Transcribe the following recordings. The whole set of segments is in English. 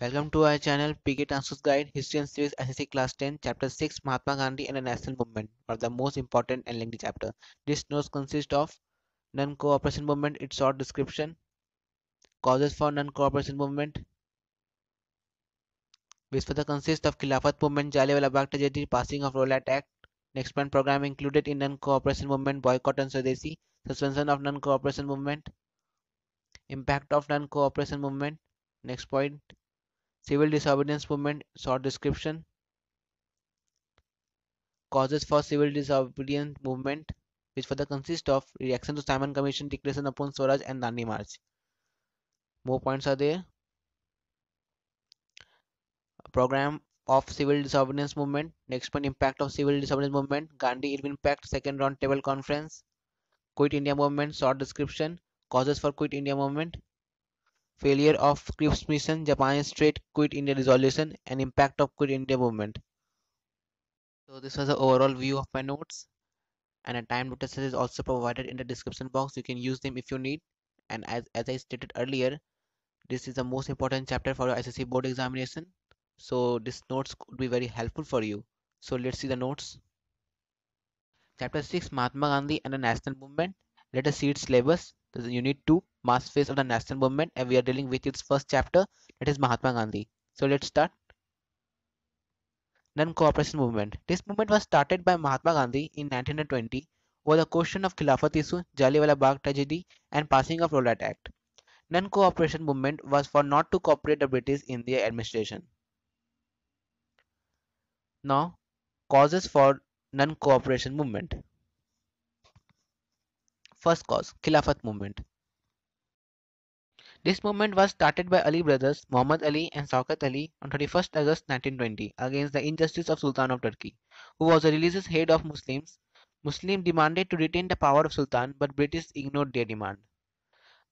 Welcome to our channel PK Transfers Guide History and Civics SSC Class 10 Chapter 6 Mahatma Gandhi and the National Movement, one of the most important and lengthy chapter. This notes consist of non-cooperation movement, its short description, causes for non-cooperation movement, which further consists of Khilafat movement, Jallianwala Bagh tragedy, passing of Rowlatt Act. Next point program included in non-cooperation movement, boycott and Swadesi, suspension of non-cooperation movement, impact of non-cooperation movement. Next point, civil disobedience movement, short description, causes for civil disobedience movement, which further consist of reaction to Simon Commission declaration upon Swaraj and Dandi March. More points are there. Program of civil disobedience movement. Next point, impact of civil disobedience movement. Gandhi Irwin Pact, second round table conference. Quit India movement, short description. Causes for Quit India movement. Failure of Cripps mission, Japan Strait, Quit India resolution, and impact of Quit India movement. So this was the overall view of my notes, and a time notice is also provided in the description box. You can use them if you need. And as I stated earlier, this is the most important chapter for your SSC board examination. So this notes could be very helpful for you. So let's see the notes. Chapter 6 Mahatma Gandhi and the National Movement. Let us see its syllabus. This is Unit 2 Mass Phase of the National Movement, and we are dealing with its first chapter, that is Mahatma Gandhi. So let's start. Non-cooperation movement. This movement was started by Mahatma Gandhi in 1920 over the question of Khilafat issue, Jallianwala Bagh tragedy, and passing of Rowlatt Act. Non-cooperation movement was for not to cooperate the British in their administration. Now, causes for non-cooperation movement. First cause, Khilafat movement. This movement was started by Ali brothers Muhammad Ali and Shaukat Ali on 31st August 1920 against the injustice of Sultan of Turkey, who was the religious head of Muslims. Muslims demanded to retain the power of Sultan, but British ignored their demand.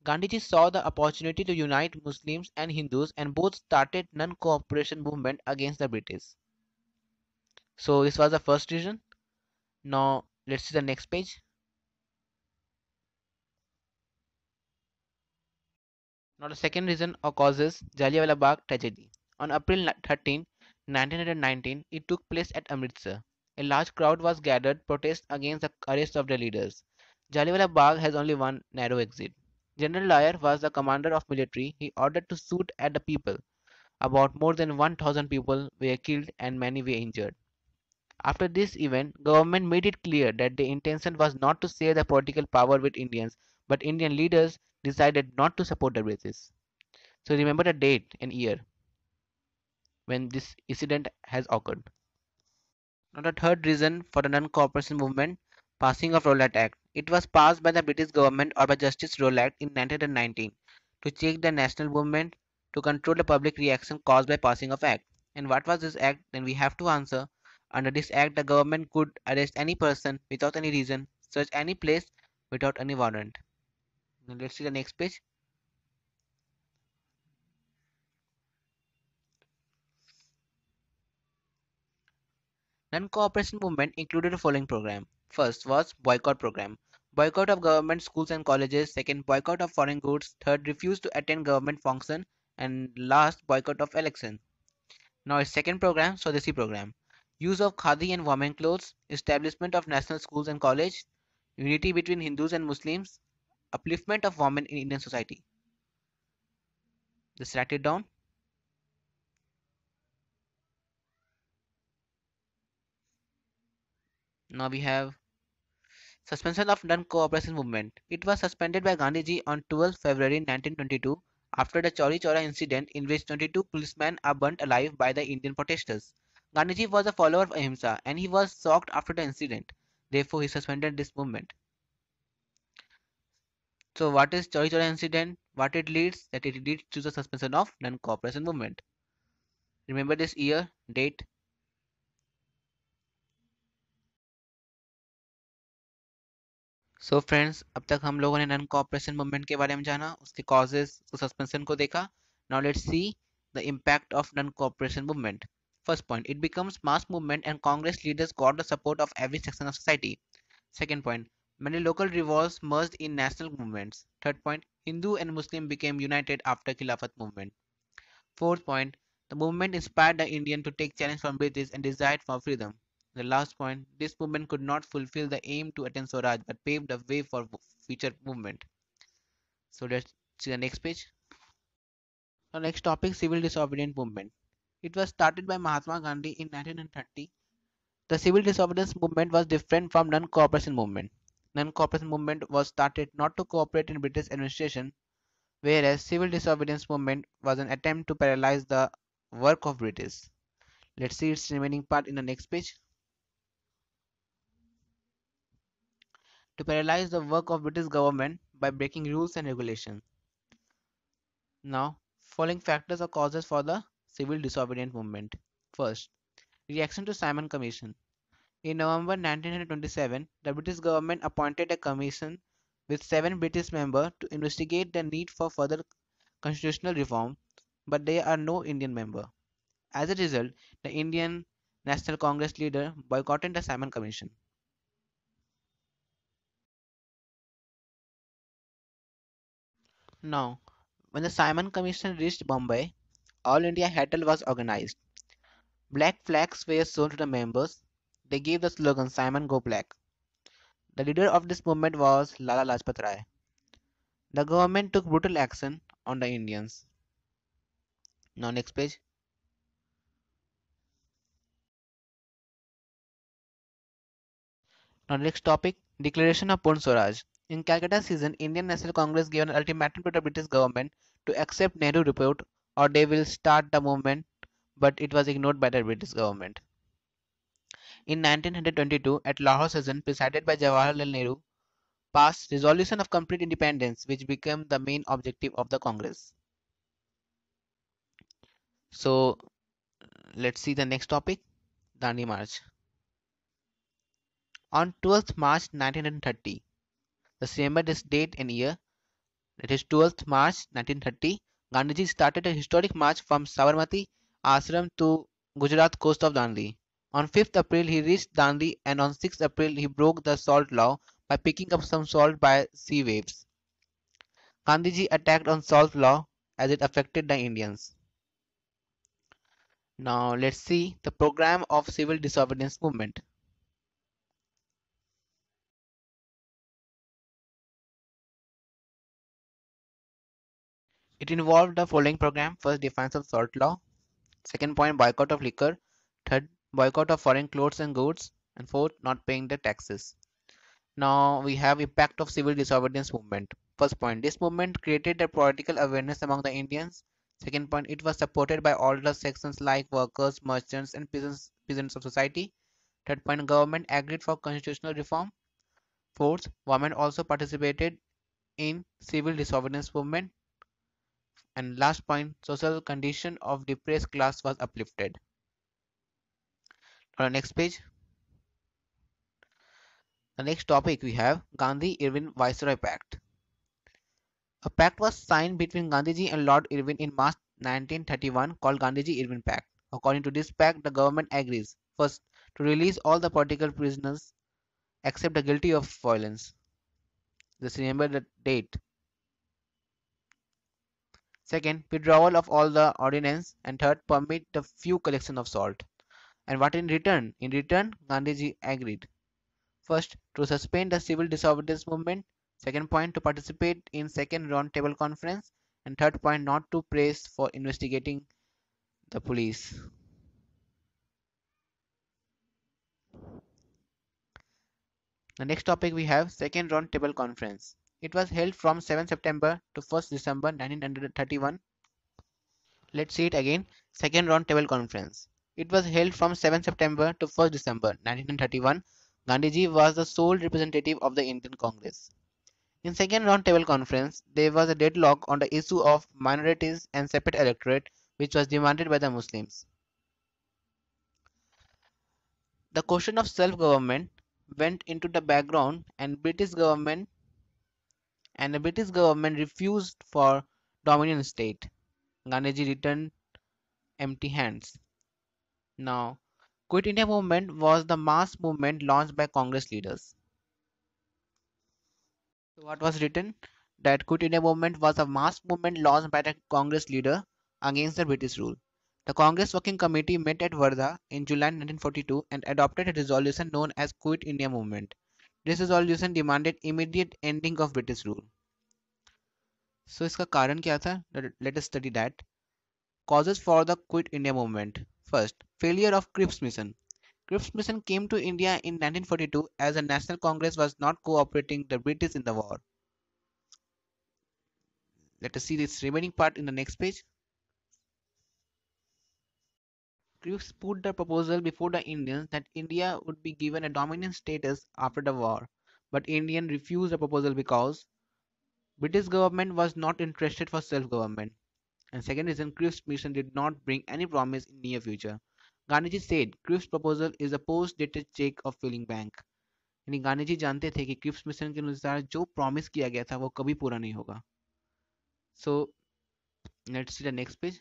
Gandhiji saw the opportunity to unite Muslims and Hindus, and both started non-cooperation movement against the British. So this was the first reason. Now let's see the next page. Now the second reason or cause is Jallianwala Bagh tragedy. On April 13, 1919, it took place at Amritsar. A large crowd was gathered protest against the arrest of the leaders. Jallianwala Bagh has only one narrow exit. General Dyer was the commander of military. He ordered to shoot at the people. About more than 1,000 people were killed and many were injured. After this event, government made it clear that the intention was not to share the political power with Indians, but Indian leaders decided not to support the British. So remember the date and year when this incident has occurred. Now the third reason for the non-cooperation movement, passing of Rowlatt Act. It was passed by the British government or by Justice Rowlatt in 1919 to check the national movement, to control the public reaction caused by passing of act. And what was this act? Then we have to answer. Under this act, the government could arrest any person without any reason, search any place without any warrant. Now let's see the next page. Non-cooperation movement included the following program. First was boycott program. Boycott of government schools and colleges. Second, boycott of foreign goods. Third, refuse to attend government function. And last, boycott of election. Now its second program, Swadesi program. Use of khadi and women clothes. Establishment of national schools and college. Unity between Hindus and Muslims. Upliftment of women in Indian society. Just write it down. Now we have suspension of non-cooperation movement. It was suspended by Gandhiji on 12 February 1922 after the Chauri Chaura incident in which 22 policemen are burnt alive by the Indian protesters. Gandhiji was a follower of Ahimsa and he was shocked after the incident. Therefore, he suspended this movement. So, what is Chauri Chaura incident? What it leads? That it leads to the suspension of non-cooperation movement. Remember this year, date. So friends, अब तक हम लोगों ने non cooperation movement के बारे में जाना, उसके कॉजेज, सस्पेंशन को देखा. Now let's see the impact of non cooperation movement. First point, it becomes mass movement and Congress leaders got the support of every section of society. Second point, many local revolts merged in national movements. Third point, Hindu and Muslim became united after Khilafat movement. Fourth point, the movement inspired the Indian to take challenge from British and desired for freedom. The last point, this movement could not fulfill the aim to attain Swaraj but paved the way for future movement. So let's see the next page. The next topic, civil disobedience movement. It was started by Mahatma Gandhi in 1930. The civil disobedience movement was different from non-cooperation movement. Non-cooperation movement was started not to cooperate in British administration, whereas civil disobedience movement was an attempt to paralyze the work of British. Let's see its remaining part in the next page. To paralyze the work of British government by breaking rules and regulations. Now, following factors or causes for the civil disobedience movement. First, reaction to Simon Commission. In November 1927, the British government appointed a commission with 7 British members to investigate the need for further constitutional reform, but there are no Indian members. As a result, the Indian National Congress leader boycotted the Simon Commission. Now, when the Simon Commission reached Bombay, All India Hattal was organized. Black flags were shown to the members. They gave the slogan Simon Go Black. The leader of this movement was Lala Lajpat Rai. The government took brutal action on the Indians. Now next page. Now next topic, Declaration of Purn Swaraj. In Calcutta season, Indian National Congress gave an ultimatum to the British government to accept Nehru report or they will start the movement, but it was ignored by the British government. In 1922, at Lahore session presided by Jawaharlal Nehru, passed resolution of complete independence which became the main objective of the Congress. So let's see the next topic, Dandi March. On 12th March 1930, let's remember this date and year, that is 12th March 1930, Gandhiji started a historic march from Sabarmati Ashram to Gujarat coast of Dandi. On 5th April he reached Dandi and on 6th April he broke the salt law by picking up some salt by sea waves. Gandhiji attacked on salt law as it affected the Indians. Now let's see the program of civil disobedience movement. It involved the following program. First, defense of salt law. Second point, boycott of liquor. Third, boycott of foreign clothes and goods. And fourth, not paying the taxes. Now we have impact of civil disobedience movement. First point, this movement created a political awareness among the Indians. Second point, it was supported by all the sections like workers, merchants, and peasants of society. Third point, government agreed for constitutional reform. Fourth, women also participated in civil disobedience movement. And last point, social condition of depressed class was uplifted. On the next page, the next topic we have Gandhi-Irwin Viceroy Pact. A pact was signed between Gandhiji and Lord Irwin in March 1931 called Gandhiji-Irwin Pact. According to this pact, the government agrees first to release all the political prisoners except the guilty of violence. Just remember the date. Second, withdrawal of all the ordinance, and third, permit the few collection of salt. And what in return? In return, Gandhiji agreed. First, to suspend the civil disobedience movement. Second point, to participate in second round table conference. And third point, not to praise for investigating the police. The next topic we have second round table conference. It was held from 7 September to 1st December 1931. Let's see it again. Second round table conference. It was held from 7 September to 1st December 1931. Gandhiji was the sole representative of the Indian Congress. In second round table conference, there was a deadlock on the issue of minorities and separate electorate, which was demanded by the Muslims. The question of self-government went into the background and the British government refused for dominion state. Gandhiji returned empty hands. Now, Quit India movement was the mass movement launched by Congress leaders. So what was written? That Quit India movement was a mass movement launched by the Congress leader against the British rule. The Congress Working Committee met at Wardha in July 1942 and adopted a resolution known as Quit India Movement. This resolution demanded immediate ending of British rule. So इसका कारण क्या था? Let us study that. Causes for the Quit India Movement. First, failure of Cripps Mission. Cripps Mission came to India in 1942 as the National Congress was not cooperating the British in the war. Let us see this remaining part in the next page. Cripps put the proposal before the Indians that India would be given a dominant status after the war, but Indians refused the proposal because British government was not interested for self-government. And second reason, Cripps mission did not bring any promise in near future. Gandhiji said Cripps proposal is a post-dated check of filling bank. यानी गांधी जी जानते थे कि Cripps mission के अनुसार जो promise किया गया था वो कभी पूरा नहीं होगा. So let's see the next page.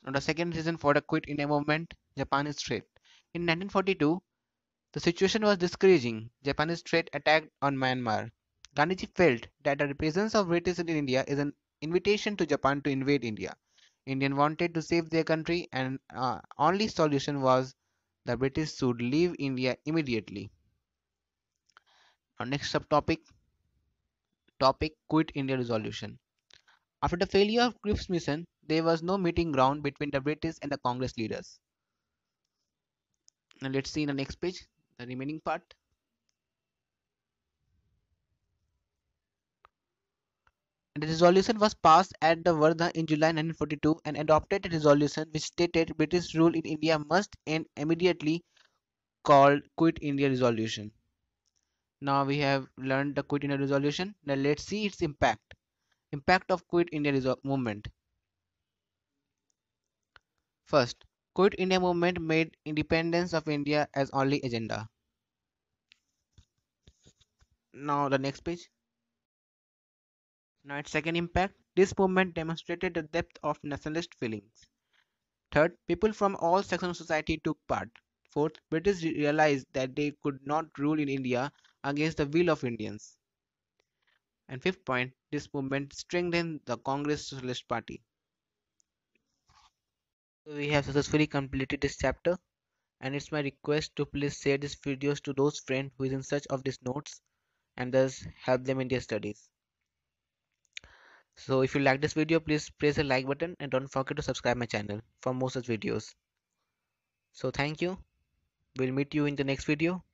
Now the second reason for the Quit India movement, Japanese threat. In 1942, the situation was discouraging. Japanese threat attacked on Myanmar. Gandhiji felt that the presence of British in India is an invitation to Japan to invade India. Indians wanted to save their country, and only solution was the British should leave India immediately. Our next subtopic, topic Quit India resolution. After the failure of Cripps mission, there was no meeting ground between the British and the Congress leaders. Now let's see in the next page, the remaining part. The resolution was passed at the Wardha in July 1942 and adopted a resolution which stated British rule in India must end immediately, called Quit India Resolution. Now we have learned the Quit India Resolution. Now let's see its impact. Impact of Quit India movement. First, Quit India movement made independence of India as only agenda. Now the next page. Now its second impact, this movement demonstrated the depth of nationalist feelings. Third, people from all sections of society took part. Fourth, British realized that they could not rule in India against the will of Indians. And fifth point, this movement strengthened the Congress Socialist Party. So we have successfully completed this chapter, and it's my request to please share these videos to those friends who is in search of these notes and thus help them in their studies. So if you like this video, please press the like button and don't forget to subscribe my channel for more such videos. So thank you. We'll meet you in the next video.